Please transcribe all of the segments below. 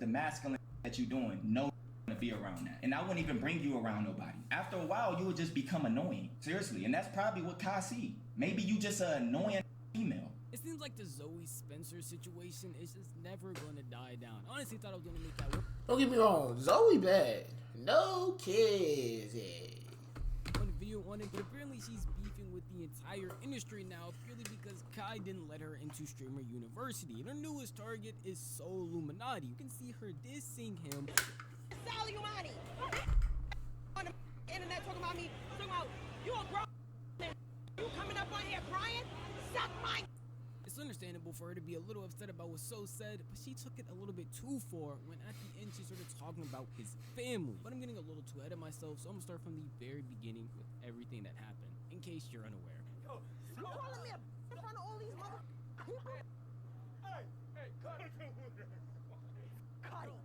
the masculine that you're doing, no to be around that. And I wouldn't even bring you around nobody. After a while, you would just become annoying. Seriously. And that's probably what Kai see. Maybe you just an annoying female. It seems like the Zoe Spencer situation is just never going to die down. I honestly thought I was going to make that work. Don't get me wrong, Zoe bad. No kids. On the video on it, but apparently she's beefing with the entire industry now purely because Kai didn't let her into Streamer University. And her newest target is Solluminati. You can see her dissing him. Solluminati on the internet talking about me, talking about you a grown man. You coming up on here crying? Suck my. It's understandable for her to be a little upset about what So said, but she took it a little bit too far when at the end she started talking about his family. But I'm getting a little too ahead of myself, so I'm gonna start from the very beginning with everything that happened, in case you're unaware. You calling me in front of all these mother people? Hey, cut it. Cuddy.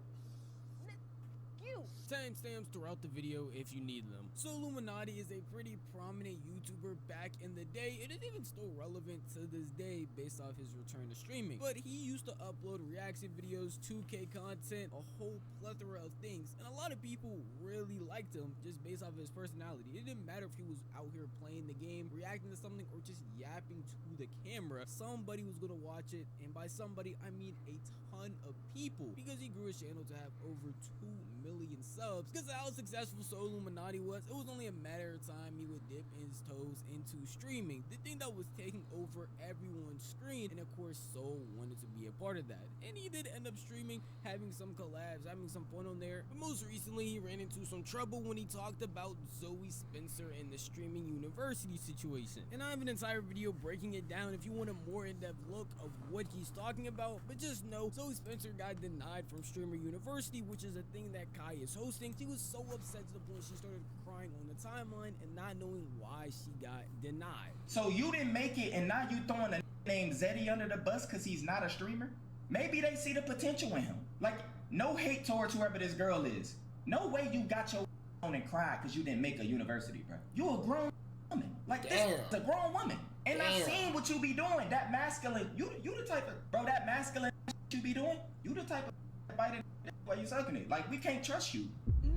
You. Timestamps throughout the video if you need them. Solluminati is a pretty prominent YouTuber back in the day. It is even still relevant to this day based off his return to streaming. But he used to upload reaction videos, 2K content, a whole plethora of things. And a lot of people really liked him just based off his personality. It didn't matter if he was out here playing the game, reacting to something, or just yapping to the camera. Somebody was gonna watch it, and by somebody, I mean a ton of people, because he grew his channel to have over 2 million subs. Because of how successful Solluminati was, it was only a matter of time he would dip his toes into streaming, the thing that was taking over everyone's screen. And of course, Sol wanted to be a part of that, and he did end up streaming, having some collabs, having some fun on there. But most recently, he ran into some trouble when he talked about Zoe Spencer and the Streaming University situation. And I have an entire video breaking it down if you want a more in-depth look of what he's talking about. But just know, Zoe Spencer got denied from Streamer University, which is a thing that Kai is hosting. She was so upset to the point she started crying on the timeline and not knowing why she got denied. So you didn't make it, and now you throwing a name Zeddy under the bus because he's not a streamer? Maybe they see the potential in him. Like, no hate towards whoever this girl is. No way you got your on and cried because you didn't make a university, bro. You a grown woman. Like, this is a grown woman. And I seen what you be doing. That masculine, you the type of, bro, that masculine you be doing, you the type of biting while you sucking it. Like, we can't trust you.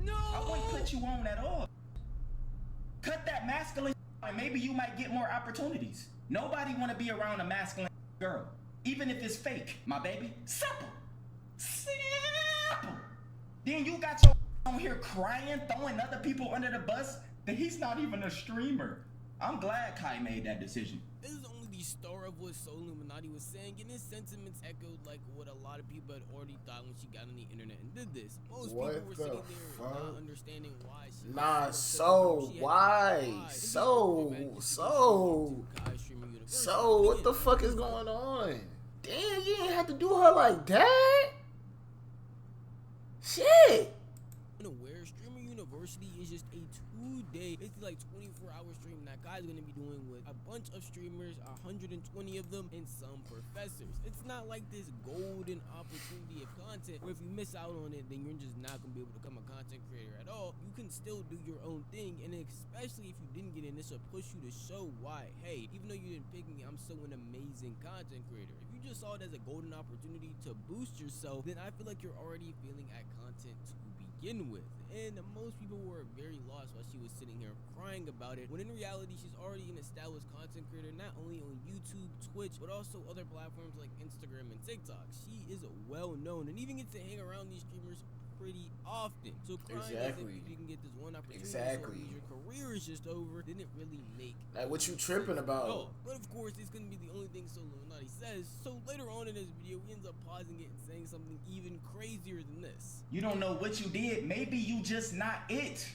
No! I wouldn't put you on at all. Cut that masculine and maybe you might get more opportunities. Nobody want to be around a masculine girl, even if it's fake, my baby. Simple. Simple. Then you got your on here crying, throwing other people under the bus, that he's not even a streamer. I'm glad Kai made that decision. This is only the start of what Solluminati was saying, and his sentiments echoed like what a lot of people had already thought when she got on the internet and did this. Most people were sitting there not understanding why she So what the fuck is going on? Damn, you ain't have to do her like that. Shit. Where Streamer University is just a 2-day, basically like 24-hour stream that Kai's gonna be doing with a bunch of streamers, 120 of them, and some professors. It's not like this golden opportunity of content where if you miss out on it, then you're just not gonna be able to become a content creator at all. You can still do your own thing, and especially if you didn't get in, this will push you to show why, hey, even though you didn't pick me, I'm still an amazing content creator. If you just saw it as a golden opportunity to boost yourself, then I feel like you're already feeling at content to begin with. And most people were very lost while she was sitting here crying about it, when in reality she's already an established content creator, not only on YouTube, Twitch, but also other platforms like Instagram and TikTok. She is well known and even gets to hang around these streamers pretty often. So crying as if you can get this one opportunity, so your career is just over, didn't really make like what you tripping about. No. But of course, it's gonna be the only thing Solluminati says. So later on in this video, he ends up pausing it and saying something even crazier than this. You don't know what you did. Maybe you just not it.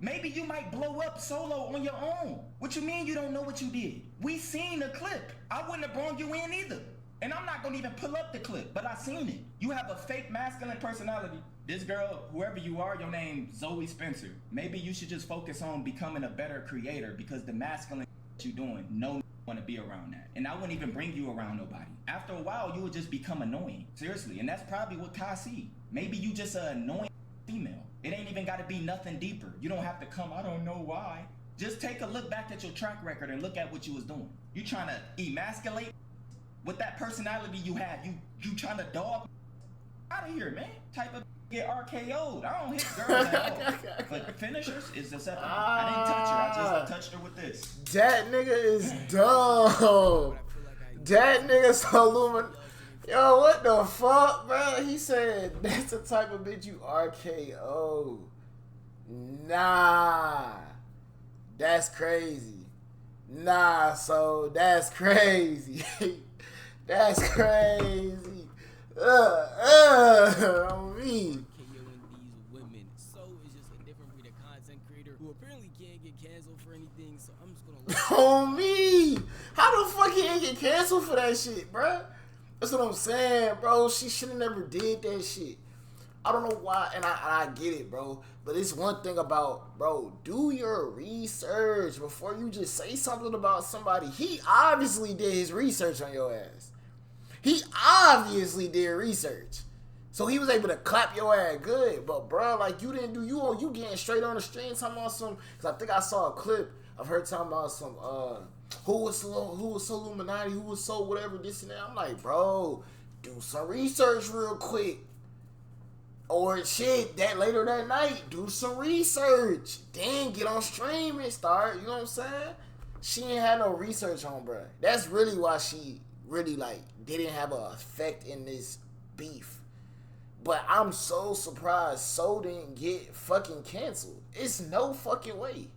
Maybe you might blow up solo on your own. What you mean you don't know what you did? We seen the clip. I wouldn't have brought you in either. And I'm not gonna even pull up the clip, but I seen it. You have a fake masculine personality. This girl, whoever you are, your name Zoe Spencer. Maybe you should just focus on becoming a better creator, because the masculine you're doing, no want to be around that. And I wouldn't even bring you around nobody. After a while, you would just become annoying. Seriously. And that's probably what Kai see. Maybe you just an annoying female. It ain't even got to be nothing deeper. You don't have to come, I don't know why. Just take a look back at your track record and look at what you was doing. You trying to emasculate with that personality you have. You trying to dog. out of here, man. Type of get RKO'd. I don't hit girls at all. But finishers is acceptable. I didn't touch her. I just touched her with this. That nigga is dumb. That nigga Solluminati. Yo, what the fuck, bro? He said that's the type of bitch you RKO. Nah. That's crazy. Nah, so that's crazy. That's crazy. On me. These women. So it's just a different breed of content creator who apparently can't get canceled for anything. So I'm just gonna On me. How the fuck he ain't get canceled for that shit, bro? That's what I'm saying, bro. She should have never did that shit. I don't know why, and I get it, bro. But it's one thing about, bro, do your research before you just say something about somebody. He obviously did his research on your ass. He obviously did research. So he was able to clap your ass good. But, bro, like, you didn't do, you getting straight on the stream talking about some, because I think I saw a clip of her talking about some, who was Solluminati, who was so whatever, this and that. I'm like, bro, do some research real quick. Or shit, that later that night, do some research. Then get on stream and start, you know what I'm saying? She ain't had no research on, bro. That's really why she really, like, didn't have an effect in this beef. But I'm so surprised So didn't get fucking canceled. It's no fucking way.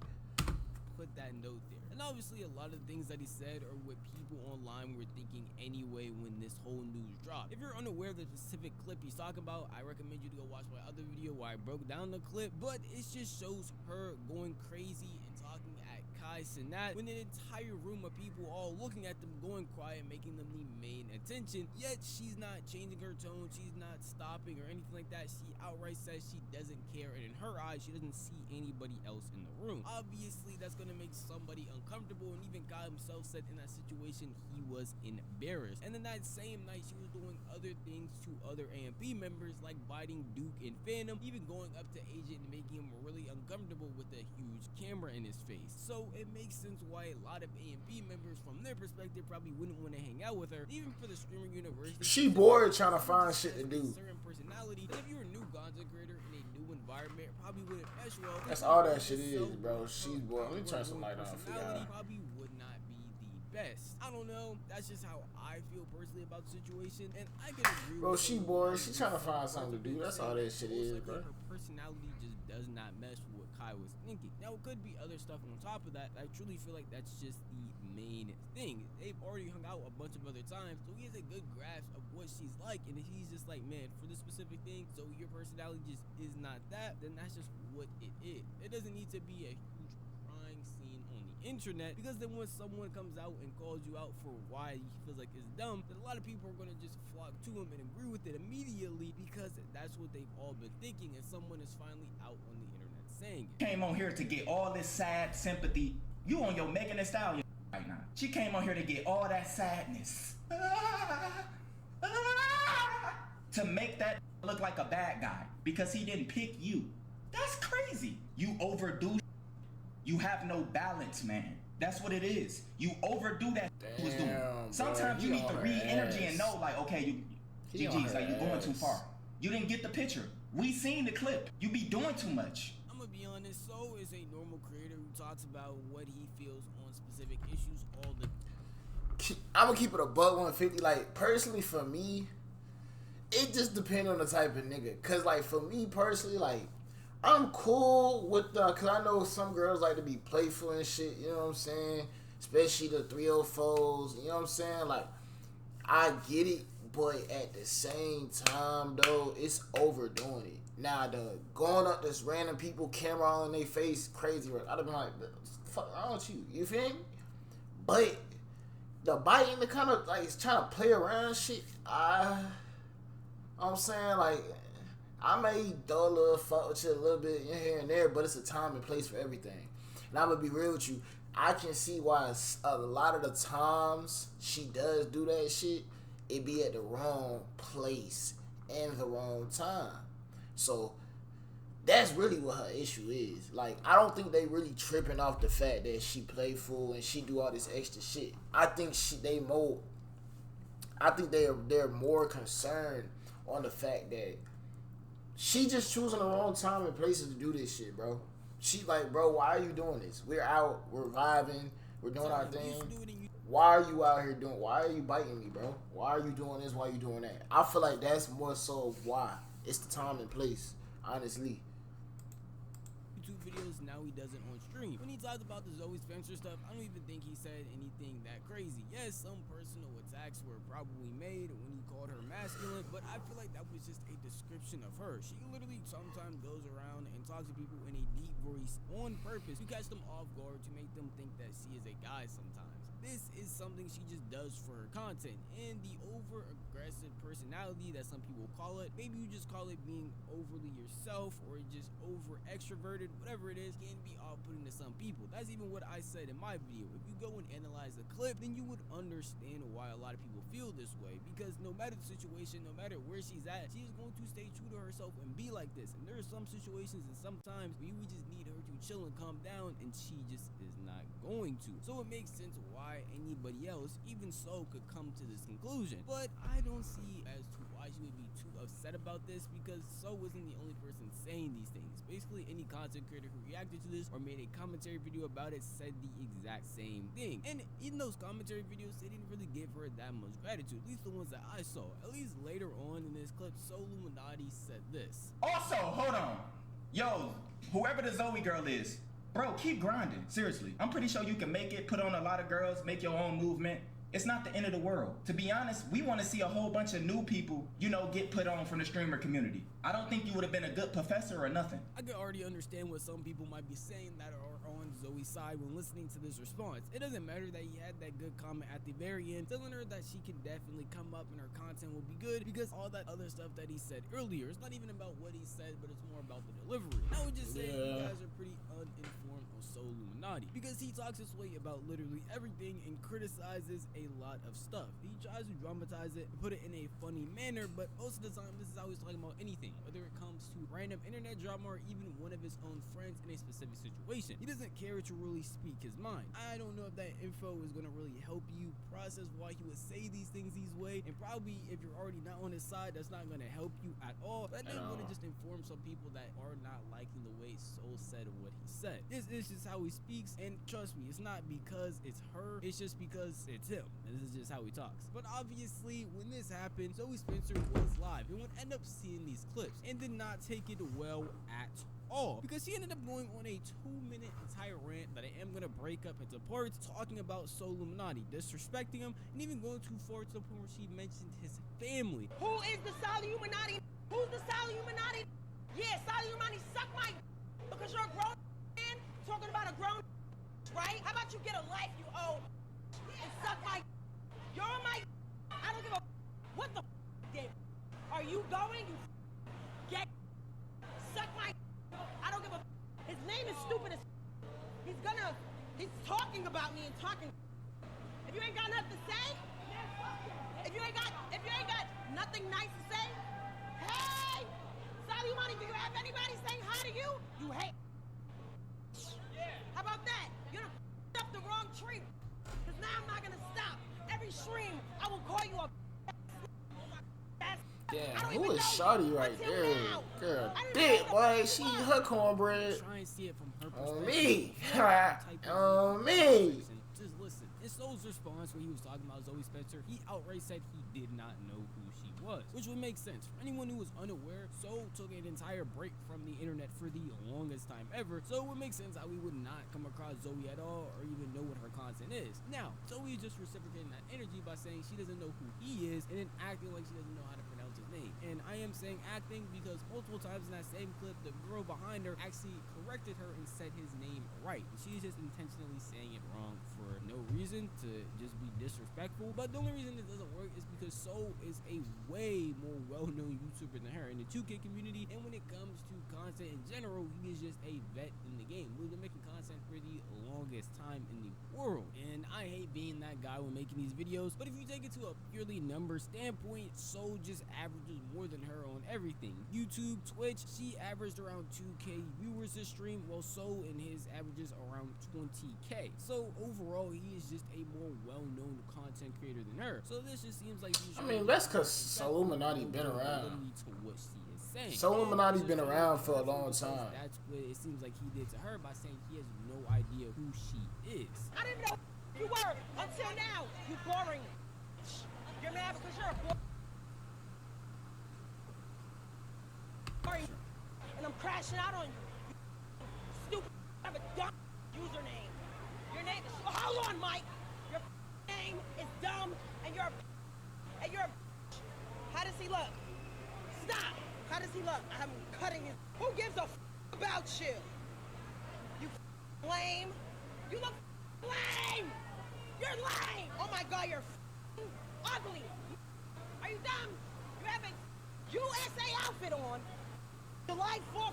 put that note there. And obviously a lot of things that he said are what people online were thinking anyway when this whole news dropped. If you're unaware of the specific clip he's talking about, I recommend you to go watch my other video where I broke down the clip. But it just shows her going crazy and talking at Cenat when an entire room of people all looking at them, going quiet, making them the main attention. Yet she's not changing her tone, she's not stopping or anything like that. She outright says she doesn't care, and in her eyes she doesn't see anybody else in the room. Obviously that's gonna make somebody uncomfortable, and even God himself said in that situation he was embarrassed. And then that same night she was doing other things to other AMP members, like biting Duke and Phantom, even going up to Agent and making him really uncomfortable with a huge camera in his face. So it makes sense why a lot of AMP members from their perspective probably wouldn't want to hang out with her. Even for the streamer university, She bored trying to find shit to do. Certain personality, and if you're a new content creator in a new environment, probably wouldn't mesh well. That's all that shit is, bro. She's bored. Let me turn some light on for y'all. Probably would not be the best. I don't know. That's just how I feel personally about the situation, and I can agree. Bro, she bored. She trying to find something to do. That's all that shit is, bro. Her personality just does not mesh with what Kai was thinking. Now it could be other stuff on top of that. I truly feel like that's just the main thing. They've already hung out a bunch of other times, so he has a good grasp of what she's like. And if he's just like, man, for this specific thing, so your personality just is not that, then that's just what it is. It doesn't need to be a huge crying scene on the internet, because then when someone comes out and calls you out for why he feels like it's dumb, then a lot of people are going to just flock to him and agree with it immediately, because that's what they've all been thinking, and someone is finally out on the internet saying it. Came on here to get all this sad sympathy. You on your Megan Thee Stallion right now. She came on here to get all that sadness. To make that look like a bad guy because he didn't pick you. That's crazy. You overdo. You have no balance, man. That's what it is. You overdo that. Damn, was doing. Sometimes you need to read energy and know, like, okay, GG's, like, you're going too far. You didn't get the picture. We seen the clip. You be doing too much. I'm gonna be honest, So is a normal creator who talks about what he feels on specific issues all the. I'm gonna keep it a buck 150. Like, personally, for me, it just depends on the type of nigga. Cause, like, for me personally, like, I'm cool with cause I know some girls like to be playful and shit, you know what I'm saying? Especially the 304s, you know what I'm saying? Like, I get it, but at the same time, though, it's overdoing it. Now, the going up this random people, camera all in their face, crazy work. I'd have been like, what the fuck wrong with you? You feel me? But the biting, the kind of, like, it's trying to play around shit, I'm saying, like, I may throw a little fuck with you a little bit here and there, but it's a time and place for everything. And I'm gonna be real with you. I can see why a lot of the times she does do that shit, it be at the wrong place and the wrong time. So that's really what her issue is. Like, I don't think they really tripping off the fact that she playful and she do all this extra shit. I think they're more concerned on the fact that she just choosing the wrong time and places to do this shit, bro. She like, bro, why are you doing this? We're out, we're vibing, we're doing our thing. Why are you out here doing? Why are you biting me, bro? Why are you doing this? Why are you doing that? I feel like that's more so why. It's the time and place, honestly. YouTube videos, now he does it on stream. When he talked about the Zoe Spencer stuff, I don't even think he said anything that crazy. Yes, some personal attacks were probably made when he called her masculine, but I feel like that was just a description of her. She literally sometimes goes around and talks to people in a deep voice on purpose to catch them off guard, to make them think that she is a guy sometimes. This is something she just does for her content, and the over-aggressive personality that some people call it, maybe you just call it being overly yourself or just over-extroverted, whatever it is, can be off-putting to some people. That's even what I said in my video. If you go and analyze the clip, then you would understand why a lot of people feel this way, because no matter the situation, no matter where she's at, she is going to stay true to herself and be like this. And there are some situations and sometimes where you would just need her to chill and calm down, and she just is not going to. So it makes sense why anybody else, even So, could come to this conclusion. But I don't see as to why she would be too upset about this, because So wasn't the only person saying these things. Basically, any content creator who reacted to this or made a commentary video about it said the exact same thing. And in those commentary videos, they didn't really give her that much gratitude, at least the ones that I saw. At least later on in this clip, Solluminati said this. Also, hold on. Yo, whoever the Zoe girl is, bro, keep grinding. Seriously. I'm pretty sure you can make it, put on a lot of girls, make your own movement. It's not the end of the world. To be honest, we want to see a whole bunch of new people, you know, get put on from the streamer community. I don't think you would have been a good professor or nothing. I can already understand what some people might be saying that are on Zoe's side when listening to this response. It doesn't matter that he had that good comment at the very end, telling her that she can definitely come up and her content will be good, because all that other stuff that he said earlier, it's not even about what he said, but it's more about the delivery. I would just say you guys are pretty uninformed on Solluminati, because he talks this way about literally everything and criticizes a lot of stuff. He tries to dramatize it and put it in a funny manner, but most of the time this is how he's talking about anything, whether it comes to random internet drama or even one of his own friends in a specific situation. He doesn't care to really speak his mind. I don't know if that info is going to really help you process why he would say these things these way, and probably if you're already not on his side, that's not going to help you at all. But I did want to just inform some people that are not liking the way Soul said what he said. This is just how he speaks, and trust me, it's not because it's her, it's just because it's him, and this is just how he talks. But obviously, when this happened, Zoe Spencer was live and would end up seeing these clips and did not take it well at all, because she ended up going on a 2-minute entire rant that I am gonna break up into parts, talking about Solluminati, disrespecting him, and even going too far to the point where she mentioned his family. Who is the Solluminati? Who's the Solluminati? Yeah, Solluminati suck my because you're a grown man talking about a grown, right? How about you get a life, you old, and suck my. You're my. I don't give a what the did. Are you going? You get suck my. I don't give a. His name is stupid as. He's talking about me and talking. If you ain't got nothing to say, if you ain't got nothing nice to say, hey, Solluminati, do you have anybody saying hi to you? You hate. How about that? You done up the wrong tree. Cause now I'm not gonna stop. Every stream, I will call you a. Damn, who is Shawty right there? Girl, big boy, she her cornbread. Try and see it from her On perspective. me. On me. Just listen. In Soul's response when he was talking about Zoe Spencer, he outright said he did not know who she was, which would make sense. For anyone who was unaware, Soul took an entire break from the internet for the longest time ever, so it would make sense how we would not come across Zoe at all or even know what her content is. Now, Zoe is just reciprocating that energy by saying she doesn't know who he is and then acting like she doesn't know how to pronounce his name. And I am saying acting because multiple times in that same clip, the girl behind her actually corrected her and said his name right. She's just intentionally saying it wrong for no reason, to just be disrespectful. But the only reason it doesn't work is because Soul is a way more well-known YouTuber than her in the 2K community, and when it comes to content in general, he is just a vet in the game. We've been making content for the longest time in the world, and I hate being that guy when making these videos, but if you take it to a purely number standpoint, Soul just averaged averages more than her on everything. YouTube, Twitch, she averaged around 2K viewers this stream, while So in his averages around 20K. So overall, he is just a more well-known content creator than her. So this just seems like I mean, that's because Solluminati been around. To what she is saying. Solluminati been around for a long time. That's what it seems like he did to her by saying he has no idea who she is. I didn't know who you were until now. You boring. You're mad because you're a boring. And I'm crashing out on you. You stupid. Have a dumb username. Your name is. Oh, hold on, Mike. Your name is dumb, and you're. And you're. How does he look? Stop. How does he look? I'm cutting his. Who gives a about you? You lame. You look lame. You're lame. Oh my God, you're ugly. Are you dumb? You have a USA outfit on. July 4th.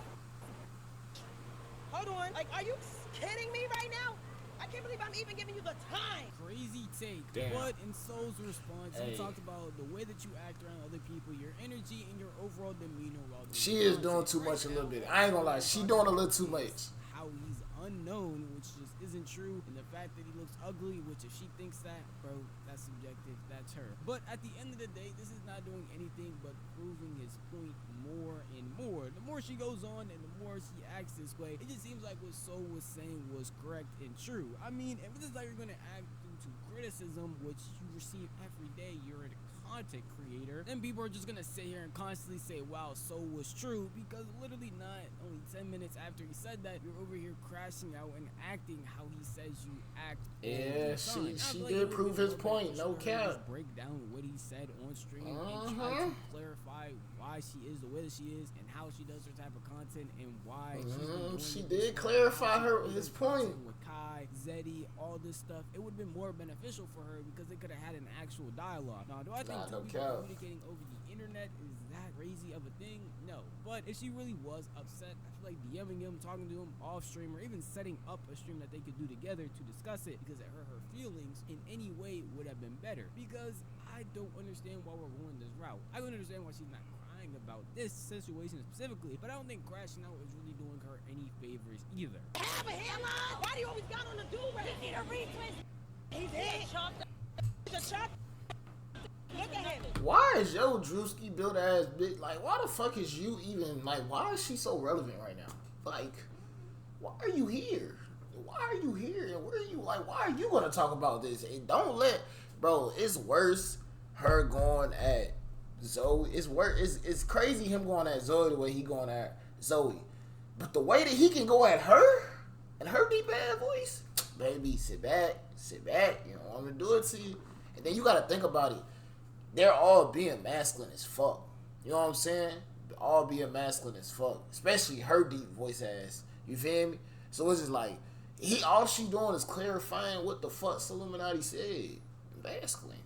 Hold on. Like, are you kidding me right now? I can't believe I'm even giving you the time. Crazy take. Damn. But in Soul's response, Hey. he talked about the way that you act around other people, your energy, and your overall demeanor while doing She is content. doing too much a little bit. I ain't gonna lie, she doing a little too much. How he's unknown, which just isn't true, and the fact that he looks ugly, which if she thinks that, bro, that's subjective, that's her. But at the end of the day, this is not doing anything but proving his point more and more. The more she goes on and the more she acts this way, it just seems like what Soul was saying was correct and true. I mean, if this is how you're gonna act due to criticism, which you receive every day, you're a content creator, then people are just gonna sit here and constantly say, wow, Soul was true, because literally not only 10 minutes after he said that, you're over here crashing out and acting how he says you act. Yeah, all the time. she I feel like did it would've prove been his more point, beneficial no for her to cap. just break down what he said on stream and try to clarify why she is the way that she is and how she does her type of content and why she's been doing She it this did way, clarify how she his does point. content with Kai, Zeddy, all this stuff. It would have been more beneficial for her because they could have had an actual dialogue. Now, do I think Nah, no two people cap. communicating over the internet is that crazy of a thing? No. But if she really was upset, I feel like DMing him, talking to him off stream, or even setting up a stream that they could do together to discuss it because it hurt her feelings in any way would have been better. Because I don't understand why we're going this route. I don't understand why she's not crying about this situation specifically, but I don't think crashing out is really doing her any favors either. Have a hairline? Why do you always got on the do-rag? He need a retwist. He's hit. He's a chop. Look at him. Why is yo Drewski built ass bitch? Like, why the fuck is you even like? Why is she so relevant right now? Like, why are you here? Why are you here? And where are you? Like, why are you gonna talk about this? And don't let, bro. It's worse. Her going at Zoe. It's worse. It's crazy him going at Zoe the way he going at Zoe, but the way that he can go at her and her deep ass voice, baby, sit back. You don't want to do it to you, and then you gotta think about it. They're all being masculine as fuck. You know what I'm saying? All being masculine as fuck. Especially her deep voice ass. You feel me? So it's just like, all she doing is clarifying what the fuck Solluminati said. Masculine.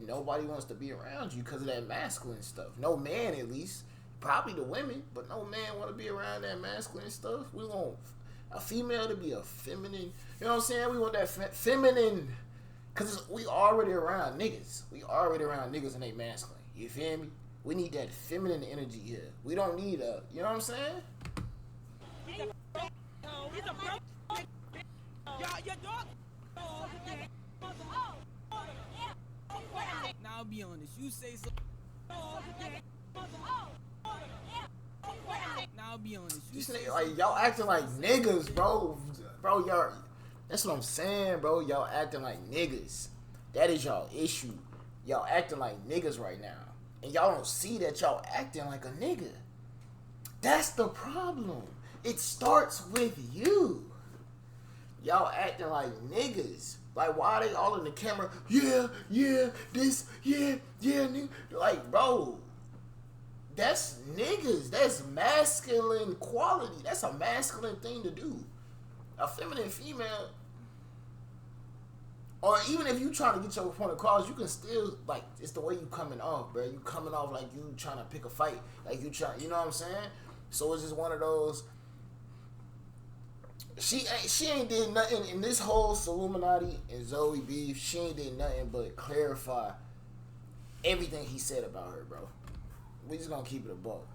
Nobody wants to be around you because of that masculine stuff. No man, at least. Probably the women, but no man want to be around that masculine stuff. We want a female to be a feminine. You know what I'm saying? We want that feminine. Because we already around niggas. We already around niggas and they masculine. You feel me? We need that feminine energy here. We don't need a, you know what I'm saying? He's a bro. Your dog. Now I'll be honest, you say so. Now I'll be honest, you These say niggas, so. like, y'all acting like niggas, bro. Bro, y'all, that's what I'm saying, bro. Y'all acting like niggas. That is y'all issue. Y'all acting like niggas right now. And y'all don't see that y'all acting like a nigga. That's the problem. It starts with you. Y'all acting like niggas. Like, why are they all in the camera? Yeah, this, nigga. Like, bro, that's niggas. That's masculine quality. That's a masculine thing to do. A feminine female, or even if you trying to get your point across, you can still, like, it's the way you coming off, bro. You coming off like you trying to pick a fight. Like, you know what I'm saying? So it's just one of those. She ain't did nothing in this whole Solluminati and Zoe beef. She ain't did nothing but clarify everything he said about her, bro. we just gonna keep it a buck.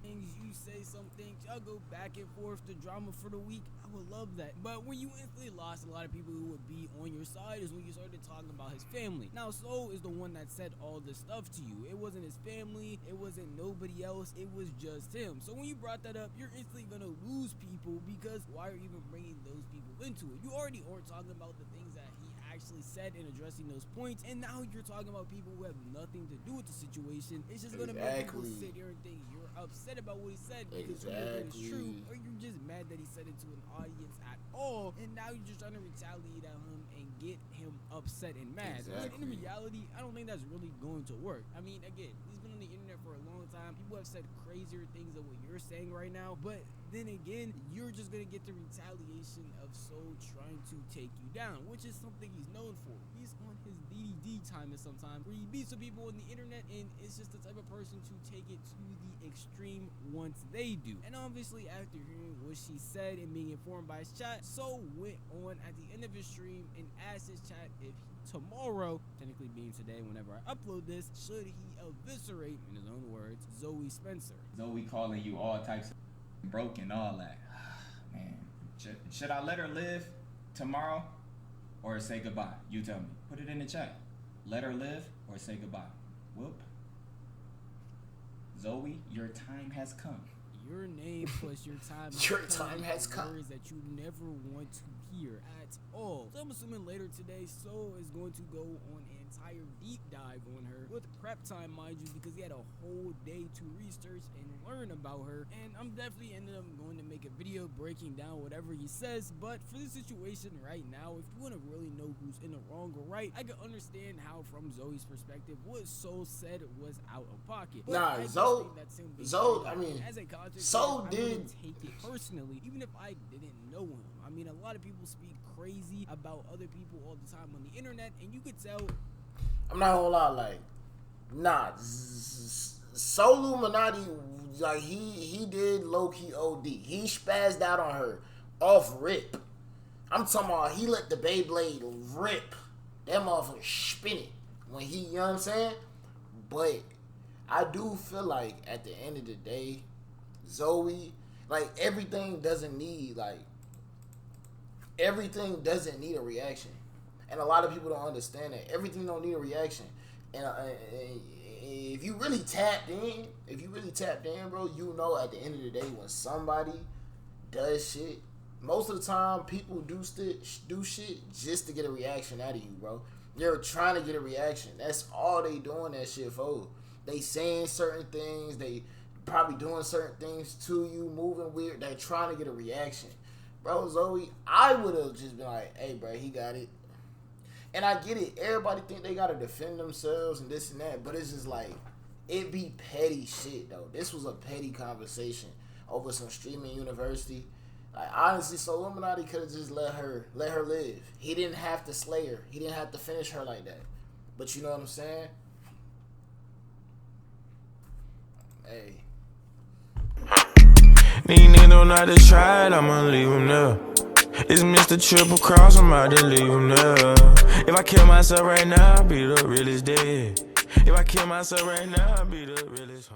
You say some things, y'all go back and forth, the drama for the week. I would love that. But when you instantly lost a lot of people who would be on your side is when you started talking about his family. Now, Soul is the one that said all this stuff to you. It wasn't his family, it wasn't nobody else, it was just him. So when you brought that up, you're instantly gonna lose people, because why are you even bringing those people into it? You already aren't talking about the things that he actually said and addressing those points, and now you're talking about people who have nothing to do with the situation. It's just gonna make people sit here and think you're upset about what he said because it's true, or you're just mad that he said it to an audience at all, and now you're just trying to retaliate at him and get him upset and mad. But in reality, I don't think that's really going to work. I mean, again, he's been on the internet for a long time. People have said crazier things than what you're saying right now, but then again, you're just gonna get the retaliation of Soul trying to take you down, which is something he's known for. He's on his DDD time sometimes where he beats some people on the internet, and it's just the type of person to take it to the extreme once they do. And obviously, after hearing what she said and being informed by his chat, Soul went on at the end of his stream and asked his chat if tomorrow, technically being today whenever I upload this, should he eviscerate, in his own words, Zoe Spencer. Zoe calling you all types of broken, all that. Man, should I let her live tomorrow or say goodbye? You tell me. Put it in the chat. Let her live or say goodbye. Whoop. Zoe, your time has come. Your name plus your time has come. Words that you never want to hear at all. So I'm assuming later today, Soul is going to go on an entire deep dive on her with prep time, mind you, because he had a whole day to research and learn about her. And I'm definitely ended up going to make a video breaking down whatever he says. But for the situation right now, if you want to really know who's in the wrong or right, I can understand how, from Zoe's perspective, what Soul said was out of pocket. But nah, Zoe, I mean, as a content Soul creator, I did wouldn't take it personally, even if I didn't know him. I mean, a lot of people speak crazy about other people all the time on the internet, and you could tell. I'm not gonna lie, like, nah, Solluminati, like, he did low-key OD. He spazzed out on her off rip. I'm talking about he let the Beyblade rip. That motherfucker spin it when he, you know what I'm saying? But I do feel like at the end of the day, Zoe, like, everything doesn't need a reaction. And a lot of people don't understand that. Everything don't need a reaction. And if you really tapped in, bro, you know at the end of the day when somebody does shit, most of the time people do shit just to get a reaction out of you, bro. They're trying to get a reaction. That's all they doing that shit for. They saying certain things. They probably doing certain things to you, moving weird. They're trying to get a reaction. Bro, Zoe, I would have just been like, hey, bro, he got it. And I get it. Everybody think they got to defend themselves and this and that. But it's just like, it be petty shit, though. This was a petty conversation over some streaming university. Like, honestly, Solluminati could have just let her live. He didn't have to slay her. He didn't have to finish her like that. But you know what I'm saying? Hey. These niggas don't know how to try it, I'ma leave them there. It's Mr. Triple Cross, I'm about to leave them there. If I kill myself right now, I'll be the realest dead. If I kill myself right now, I'll be the realest,